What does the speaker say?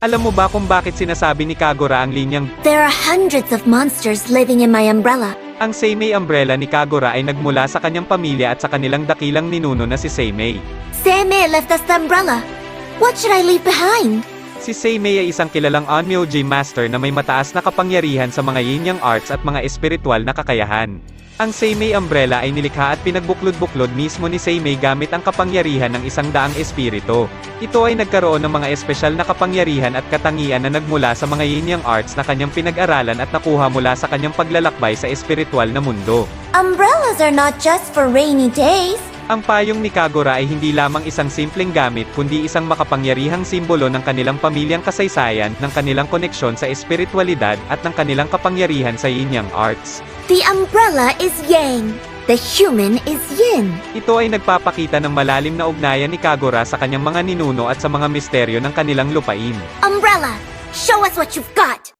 Alam mo ba kung bakit sinasabi ni Kagura ang linyang, There are hundreds of monsters living in my umbrella. ang Seimei umbrella ni Kagura ay nagmula sa kanyang pamilya at sa kanilang dakilang ninuno na si Seimei. Seimei left us the umbrella. What should I leave behind? Si Seimei ay isang kilalang Onmyoji master na may mataas na kapangyarihan sa mga yin-yang arts at mga espiritual na kakayahan. Ang Seimei umbrella ay nilikha at pinagbuklod-buklod mismo ni Seimei gamit ang kapangyarihan ng 100 espiritu. Ito ay nagkaroon ng mga espesyal na kapangyarihan at katangian na nagmula sa mga yin-yang arts na kanyang pinag-aralan at nakuha mula sa kanyang paglalakbay sa espiritual na mundo. Umbrellas are not just for rainy days. Ang payong ni Kagura ay hindi lamang isang simpleng gamit kundi isang makapangyarihang simbolo ng kanilang pamilyang kasaysayan, ng kanilang koneksyon sa espiritualidad, at ng kanilang kapangyarihan sa yin-yang arts. The umbrella is yang. The human is yin. Ito ay nagpapakita ng malalim na ugnayan ni Kagura sa kanyang mga ninuno at sa mga misteryo ng kanilang lupain. Umbrella, show us what you've got.